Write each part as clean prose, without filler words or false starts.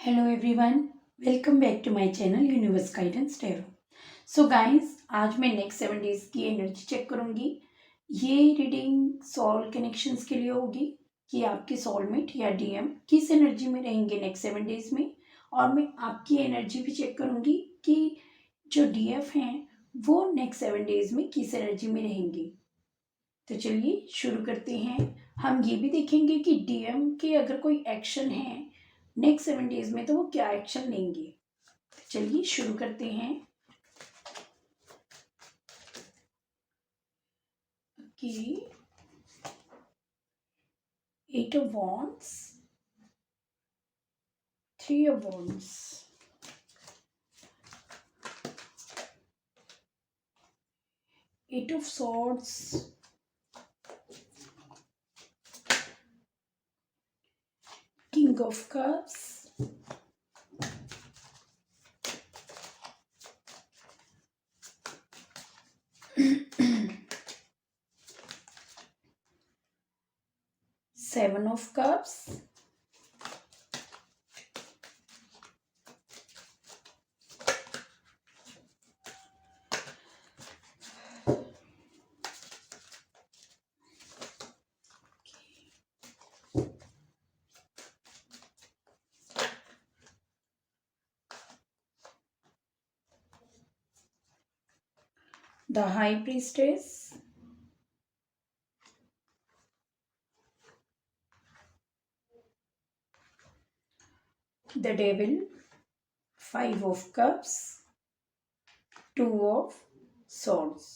Hello everyone, welcome back to my channel universe guidance tarot. So guys, आज मैं next 7 days की energy check करूंगी। ये reading soul connections के लिए होगी कि आपके सोलमेट या डीएम किस एनर्जी में रहेंगे नेक्स्ट 7 डेज में। और मैं आपकी एनर्जी भी चेक करूंगी कि जो डीएफ हैं वो नेक्स्ट 7 डेज में किस एनर्जी में रहेंगे। तो चलिए शुरू करते हैं। हम ये भी देखेंगे कि डीएम के अगर कोई एक्शन है नेक्स्ट 7 डेज में तो वो क्या एक्शन लेंगे। तो चलिए शुरू करते हैं। कि 8 of Wands, 3 of Wands, Eight of Swords, King of Cups, Seven of Cups, the High Priestess, the Devil, 5 of Cups, 2 of Swords.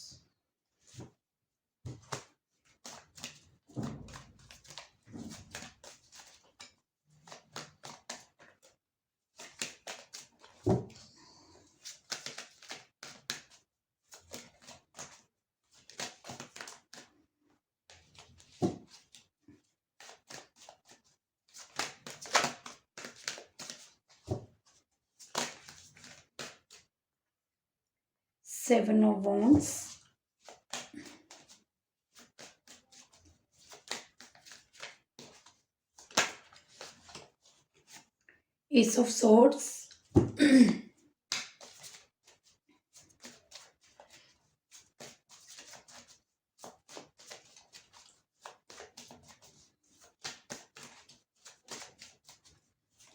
Seven of Wands, Ace of Swords,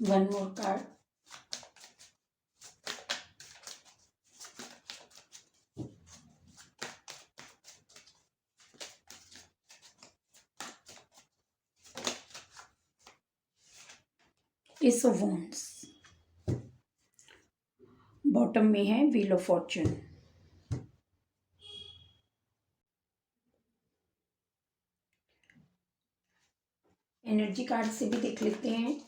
one more card, Ace of Wands। Bottom में है wheel of Fortune. Energy card से भी देख लेते हैं।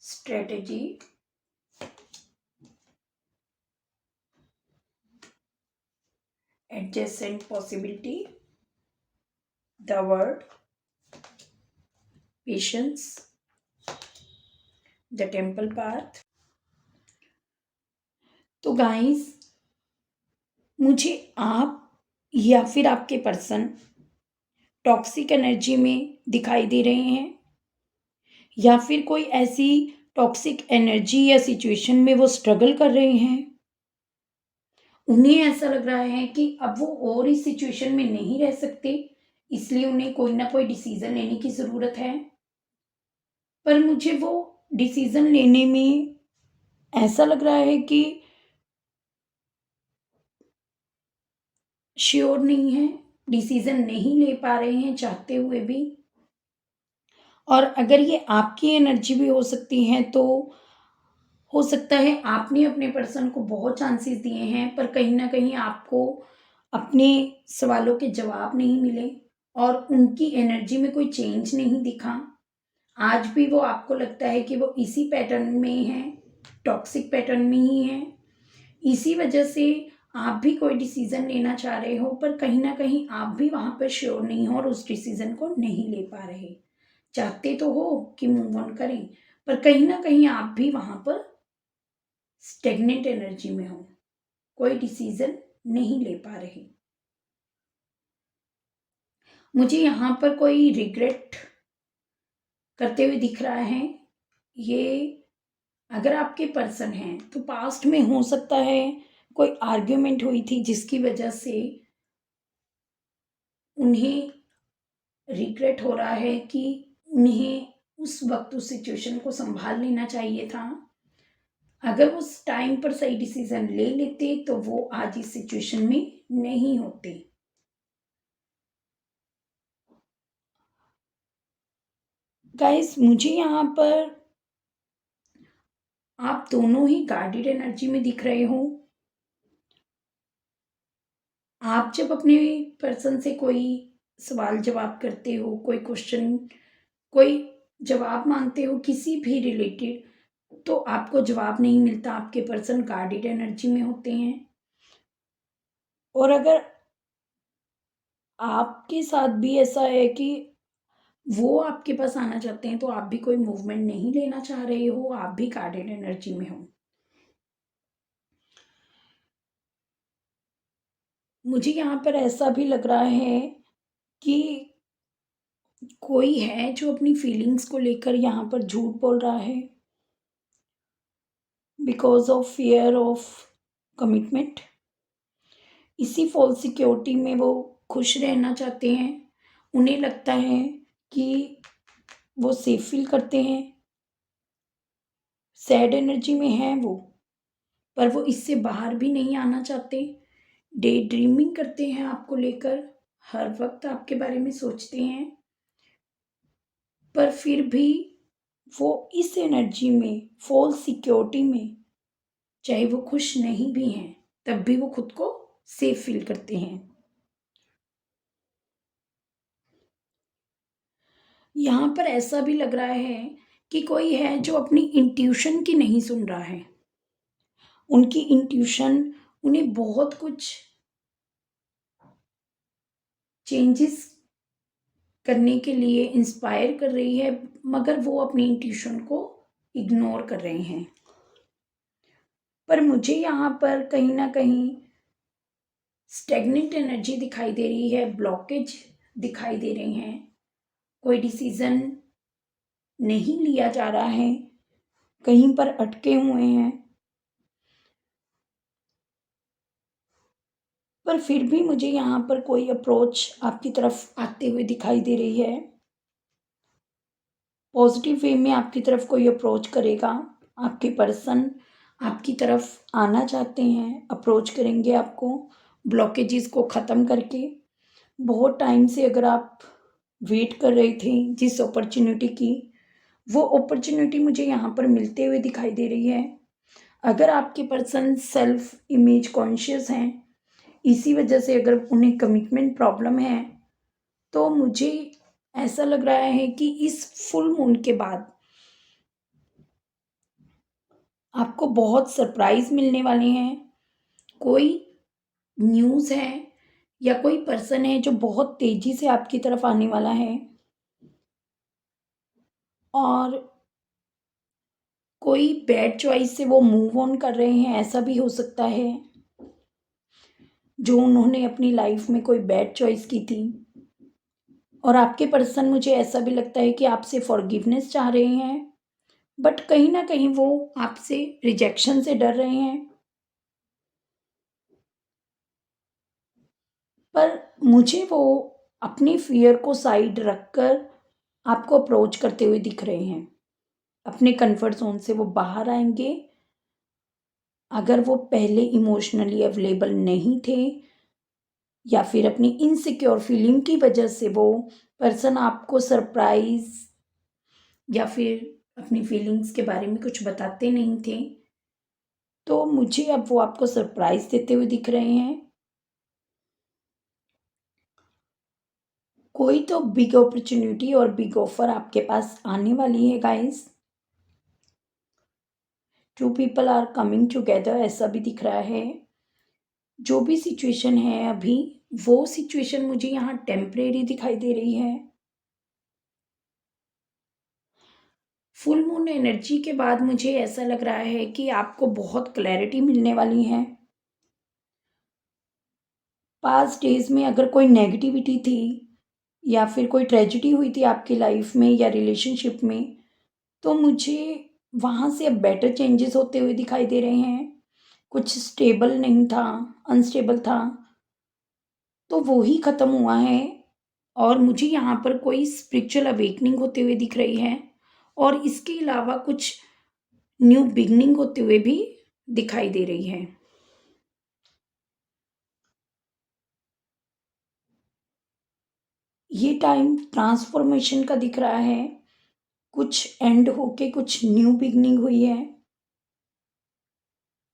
Strategy, adjacent possibility, the word, patience, the temple path। तो guys, मुझे आप या फिर आपके पर्सन टॉक्सिक एनर्जी में दिखाई दे रहे हैं, या फिर कोई ऐसी टॉक्सिक एनर्जी या सिचुएशन में वो स्ट्रगल कर रहे हैं। उन्हें ऐसा लग रहा है कि अब वो और इस सिचुएशन में नहीं रह सकते, इसलिए उन्हें कोई ना कोई डिसीजन लेने की ज़रूरत है। पर मुझे वो डिसीजन लेने में ऐसा लग रहा है कि श्योर नहीं है, डिसीजन नहीं ले पा रहे हैं चाहते हुए भी। और अगर ये आपकी एनर्जी भी हो सकती है तो हो सकता है आपने अपने पर्सन को बहुत चांसेस दिए हैं, पर कहीं ना कहीं आपको अपने सवालों के जवाब नहीं मिले और उनकी एनर्जी में कोई चेंज नहीं दिखा। आज भी वो आपको लगता है कि वो इसी पैटर्न में है, टॉक्सिक पैटर्न में ही है। इसी वजह से आप भी कोई डिसीजन लेना चाह रहे हो, पर कहीं ना कहीं आप भी वहां पर श्योर नहीं हो और उस डिसीजन को नहीं ले पा रहे। चाहते तो हो कि मूव ऑन करें, पर कहीं ना कहीं आप भी वहां पर स्टेगनेंट एनर्जी में हो, कोई डिसीजन नहीं ले पा रहे। मुझे यहाँ पर कोई रिग्रेट करते हुए दिख रहा है। ये अगर आपके पर्सन हैं तो पास्ट में हो सकता है कोई आर्ग्यूमेंट हुई थी जिसकी वजह से उन्हें रिग्रेट हो रहा है कि उन्हें उस वक्त उस सिचुएशन को संभाल लेना चाहिए था। अगर वो उस टाइम पर सही डिसीजन ले लेते तो वो आज इस सिचुएशन में नहीं होते। गाइस, मुझे यहाँ पर आप दोनों ही गार्डेड एनर्जी में दिख रहे हो। आप जब अपने पर्सन से कोई सवाल जवाब करते हो, कोई क्वेश्चन, कोई जवाब मांगते हो किसी भी रिलेटेड, तो आपको जवाब नहीं मिलता, आपके पर्सन गार्डेड एनर्जी में होते हैं। और अगर आपके साथ भी ऐसा है कि वो आपके पास आना चाहते हैं तो आप भी कोई मूवमेंट नहीं लेना चाह रहे हो, आप भी गार्डेड एनर्जी में हो। मुझे यहाँ पर ऐसा भी लग रहा है कि कोई है जो अपनी फीलिंग्स को लेकर यहाँ पर झूठ बोल रहा है, because of fear of commitment. इसी फॉल्स सिक्योरिटी में वो खुश रहना चाहते हैं। उन्हें लगता है कि वो सेफ फील करते हैं, सैड एनर्जी में हैं वो, पर वो इससे बाहर भी नहीं आना चाहते। डे ड्रीमिंग करते हैं आपको लेकर, हर वक्त आपके बारे में सोचते हैं, पर फिर भी वो इस एनर्जी में, फॉल्स सिक्योरिटी में, चाहे वो खुश नहीं भी हैं तब भी वो खुद को सेफ फील करते हैं। यहाँ पर ऐसा भी लग रहा है कि कोई है जो अपनी इंट्यूशन की नहीं सुन रहा है। उनकी इंट्यूशन उन्हें बहुत कुछ चेंजेस करने के लिए इंस्पायर कर रही है, मगर वो अपनी इंट्यूशन को इग्नोर कर रहे हैं। पर मुझे यहाँ पर कहीं ना कहीं स्टेगनेंट एनर्जी दिखाई दे रही है, ब्लॉकेज दिखाई दे रहे हैं, कोई डिसीजन नहीं लिया जा रहा है, कहीं पर अटके हुए हैं। पर फिर भी मुझे यहाँ पर कोई अप्रोच आपकी तरफ आते हुए दिखाई दे रही है। पॉजिटिव वे में आपकी तरफ कोई अप्रोच करेगा। आपके पर्सन आपकी तरफ आना चाहते हैं, अप्रोच करेंगे आपको, ब्लॉकेजेस को ख़त्म करके। बहुत टाइम से अगर आप वेट कर रहे थे जिस अपॉर्चुनिटी की, वो अपॉर्चुनिटी मुझे यहाँ पर मिलते हुए दिखाई दे रही है। अगर आपके पर्सन सेल्फ इमेज कॉन्शियस हैं, इसी वजह से अगर उन्हें कमिटमेंट प्रॉब्लम है, तो मुझे ऐसा लग रहा है कि इस फुल मून के बाद आपको बहुत सरप्राइज मिलने वाले हैं। कोई न्यूज़ है या कोई पर्सन है जो बहुत तेजी से आपकी तरफ आने वाला है, और कोई बैड चॉइस से वो मूव ऑन कर रहे हैं, ऐसा भी हो सकता है। जो उन्होंने अपनी लाइफ में कोई बैड चॉइस की थी, और आपके पर्सन, मुझे ऐसा भी लगता है कि आपसे फॉरगिवनेस चाह रहे हैं, बट कहीं ना कहीं वो आपसे रिजेक्शन से डर रहे हैं। पर मुझे वो अपने फियर को साइड रखकर आपको अप्रोच करते हुए दिख रहे हैं। अपने कंफर्ट जोन से वो बाहर आएंगे। अगर वो पहले इमोशनली अवेलेबल नहीं थे, या फिर अपनी इनसिक्योर फीलिंग की वजह से वो पर्सन आपको सरप्राइज या फिर अपनी फीलिंग्स के बारे में कुछ बताते नहीं थे, तो मुझे अब वो आपको सरप्राइज देते हुए दिख रहे हैं। कोई तो बिग अपॉर्चुनिटी और बिग ऑफर आपके पास आने वाली है guys. Two people are coming together, ऐसा भी दिख रहा है। जो भी सिचुएशन है अभी, वो सिचुएशन मुझे यहाँ टेम्परेरी दिखाई दे रही है। फुल मून एनर्जी के बाद मुझे ऐसा लग रहा है कि आपको बहुत क्लैरिटी मिलने वाली है। पास्ट डेज में अगर कोई नेगेटिविटी थी या फिर कोई ट्रेजिडी हुई थी आपकी लाइफ में या रिलेशनशिप में, तो मुझे वहाँ से अब बेटर चेंजेस होते हुए दिखाई दे रहे हैं। कुछ स्टेबल नहीं था, अनस्टेबल था, तो वो ही ख़त्म हुआ है। और मुझे यहाँ पर कोई स्पिरिचुअल अवेकनिंग होते हुए दिख रही है, और इसके अलावा कुछ न्यू बिगनिंग होते हुए भी दिखाई दे रही है। ये टाइम ट्रांसफॉर्मेशन का दिख रहा है। कुछ एंड होके कुछ न्यू बिगनिंग हुई है।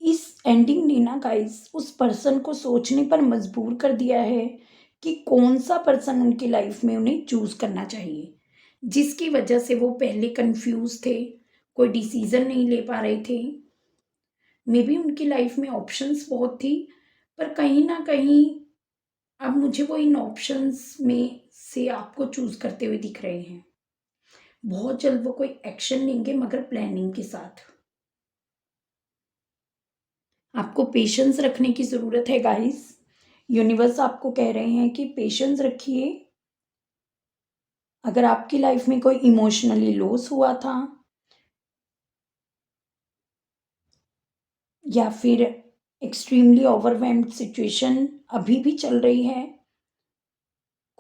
इस एंडिंग ने ना गाइस उस पर्सन को सोचने पर मजबूर कर दिया है कि कौन सा पर्सन उनकी लाइफ में उन्हें चूज करना चाहिए, जिसकी वजह से वो पहले कंफ्यूज थे, कोई डिसीजन नहीं ले पा रहे थे। मे बी उनकी लाइफ में ऑप्शंस बहुत थी, पर कहीं ना कहीं अब मुझे वो इन ऑप्शंस में से आपको चूज करते हुए दिख रहे हैं। बहुत जल्द वो कोई एक्शन लेंगे, मगर प्लानिंग के साथ। आपको पेशेंस रखने की ज़रूरत है गाइस। यूनिवर्स आपको कह रहे हैं कि पेशेंस रखिए। अगर आपकी लाइफ में कोई इमोशनली लॉस हुआ था या फिर एक्सट्रीमली ओवरवेल्म्ड सिचुएशन अभी भी चल रही है,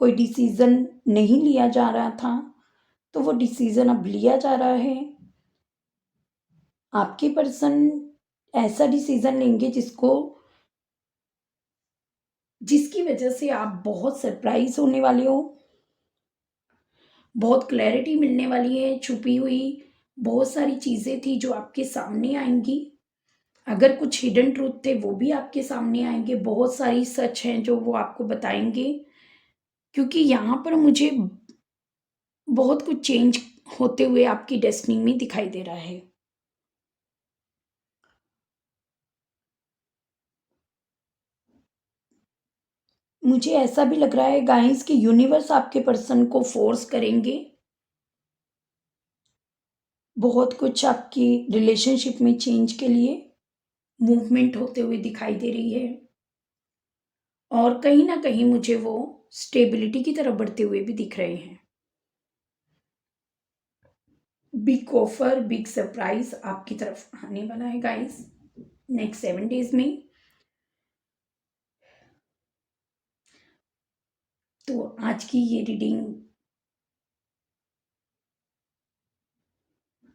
कोई डिसीजन नहीं लिया जा रहा था, तो वो डिसीजन अब लिया जा रहा है। आपके पर्सन ऐसा डिसीजन लेंगे जिसकी वजह से आप बहुत सरप्राइज होने वाले हो। बहुत क्लैरिटी मिलने वाली है। छुपी हुई बहुत सारी चीज़ें थी जो आपके सामने आएंगी। अगर कुछ हिडन ट्रूथ थे वो भी आपके सामने आएंगे। बहुत सारी सच हैं जो वो आपको बताएंगे, क्योंकि यहाँ पर मुझे बहुत कुछ चेंज होते हुए आपकी डेस्टिनी में दिखाई दे रहा है। मुझे ऐसा भी लग रहा है गाइस कि यूनिवर्स आपके पर्सन को फोर्स करेंगे। बहुत कुछ आपकी रिलेशनशिप में चेंज के लिए मूवमेंट होते हुए दिखाई दे रही है, और कहीं ना कहीं मुझे वो स्टेबिलिटी की तरफ बढ़ते हुए भी दिख रहे हैं। बिग ऑफर, बिग सरप्राइज आपकी तरफ आने वाला है गाइस नेक्स्ट 7 डेज में। तो आज की ये रीडिंग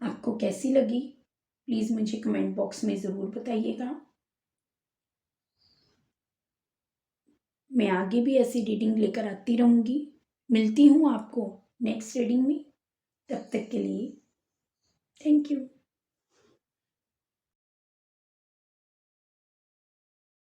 आपको कैसी लगी, प्लीज़ मुझे कमेंट बॉक्स में ज़रूर बताइएगा। मैं आगे भी ऐसी रीडिंग लेकर आती रहूँगी। मिलती हूँ आपको नेक्स्ट रीडिंग में। तब तक के लिए थैंक यू।